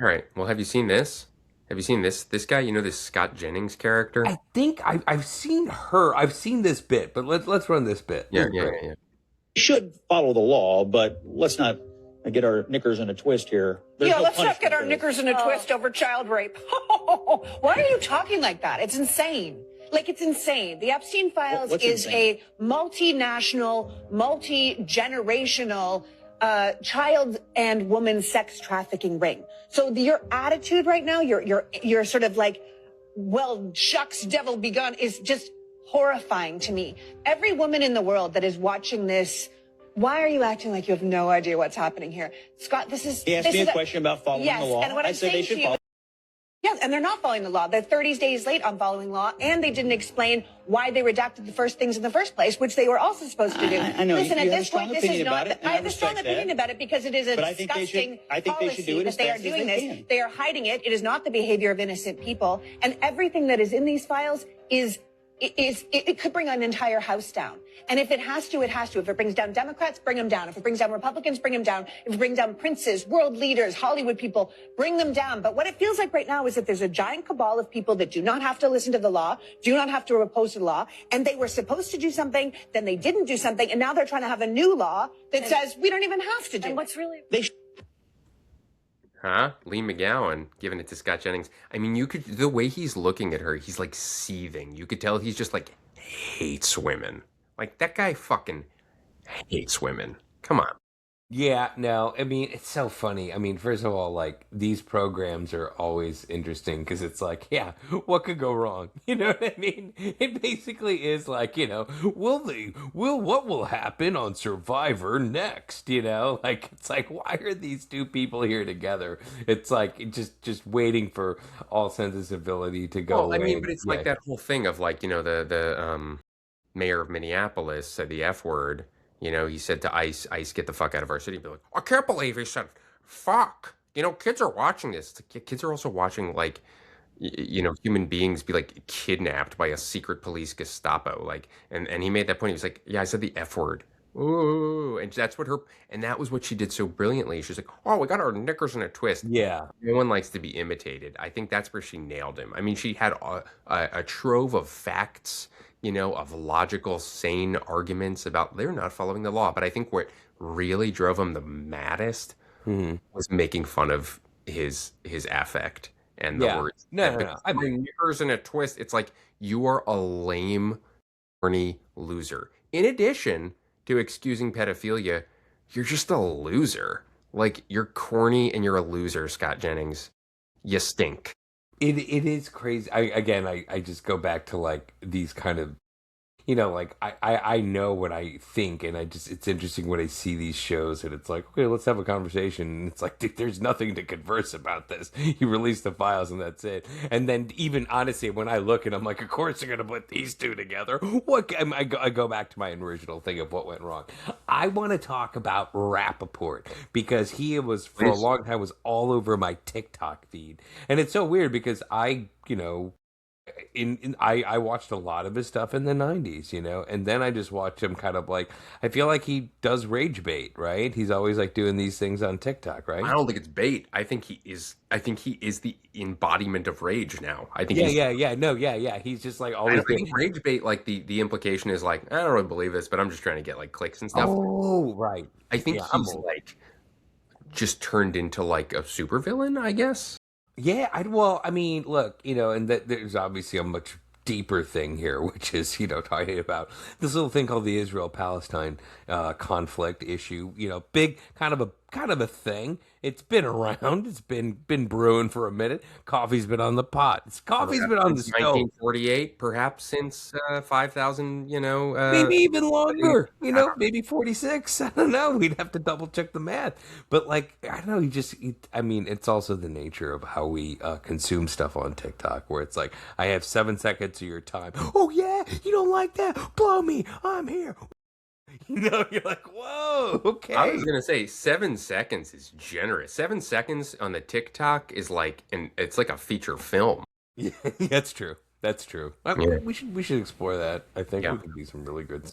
All right. Well, have you seen this? Have you seen this guy? You know this Scott Jennings character? I think I've seen her. I've seen this bit, but let's run this bit. This Yeah, is yeah, great. yeah, yeah. Should follow the law, but let's not get our knickers in a twist here. There's no let's not punishment get our for this. knickers in a twist over child rape. Why are you talking like that? It's insane. Like, it's insane. The Epstein Files What's is insane? a multinational, multi-generational child and woman sex trafficking ring. So your attitude right now, you're sort of like, well, shucks, devil begun, is just horrifying to me. Every woman in the world that is watching this, why are you acting like you have no idea what's happening here? Scott, this is... He asked this me is a question about following the law. And what I I'm said they saying should to you, follow. yeah, and they're not following the law. They're 30 days late on following law, and they didn't explain why they redacted the first things in the first place, which they were also supposed to do. I know. Listen, You at have a this strong point, this is opinion not... about it, and I I have a strong respect opinion that. about it because it is a But I think they should- disgusting I think they should do it policy as that they are fast as doing they this. can. They are hiding it. It is not the behavior of innocent people, and everything that is in these files it could bring an entire house down. And if it has to, it has to. If it brings down Democrats, bring them down. If it brings down Republicans, bring them down. If it brings down princes, world leaders, Hollywood people, bring them down. But what it feels like right now is that there's a giant cabal of people that do not have to listen to the law, do not have to oppose the law, and they were supposed to do something, then they didn't do something, and now they're trying to have a new law that says we don't even have to do it. And what's really They should Huh? Leigh McGowan giving it to Scott Jennings. I mean, you could, the way he's looking at her, he's like seething. You could tell he's just like hates women. Like that guy fucking hates women. Come on. Yeah, no, I mean, it's so funny. I mean, first of all, like, these programs are always interesting because it's like, yeah, what could go wrong? You know what I mean? It basically is like, what will happen on Survivor next? You know, like, it's like, why are these two people here together? It's like, just waiting for all sense of civility to go Well, I away. mean, but it's Yeah. like that whole thing of like, the mayor of Minneapolis said the F word. He said to ICE, get the fuck out of our city. Be like, I can't believe he said fuck. Kids are watching this. It's like, kids are also watching like, human beings be like kidnapped by a secret police Gestapo. Like, and he made that point. He was like, yeah, I said the F word. Ooh, and that was what she did so brilliantly. She's like, oh, we got our knickers in a twist. Yeah. No one likes to be imitated. I think that's where she nailed him. I mean, she had a trove of facts, of logical, sane arguments about they're not following the law. But I think what really drove him the maddest Mhm. was making fun of his affect and the Yeah. words. No, no, But no. I mean, knickers in a twist. It's like you are a lame, horny loser. In addition to excusing pedophilia, you're just a loser. Like you're corny and you're a loser, Scott Jennings. You stink. it is crazy. I just go back to like these kind of, like I know what I think, and it's interesting when I see these shows, and it's like, okay, let's have a conversation, and it's like, dude, there's nothing to converse about this. You release the files and that's it. And then even honestly, when I look and I'm like, of course they're gonna put these two together. I go back to my original thing of what went wrong. I want to talk about Rappaport because he was for a Please. long time was all over my TikTok feed, and it's so weird because I watched a lot of his stuff in the 90s, and then I just watched him kind of like, I feel like he does rage bait, right? He's always like doing these things on TikTok, right? I don't think it's bait. I think he is. I think he is the embodiment of rage now. I think. Yeah. He's just like I always don't doing. think rage bait. Like the implication is like I don't really believe this, but I'm just trying to get like clicks and stuff. Oh, right. I think Yeah, I'm he's old. like just turned into like a supervillain, I guess. Yeah, well, I mean, look, and there's obviously a much deeper thing here, which is, talking about this little thing called the Israel-Palestine conflict issue. Big kind of a thing. It's been around. It's been brewing for a minute. Coffee's been on the pot. Coffee's been on the Since stove. 1948, perhaps since 5,000. Maybe even longer, I don't maybe 46. I don't know. We'd have to double check the math. But like, I don't know. I mean, it's also the nature of how we consume stuff on TikTok, where it's like, I have 7 seconds of your time. Oh yeah, you don't like that? Blow me. I'm here. You're like, whoa, okay. I was gonna say 7 seconds is generous. 7 seconds on the TikTok is like, it's like a feature film. Yeah, that's true. That's true. Yeah. We should explore that. I think Yeah. we could do some really good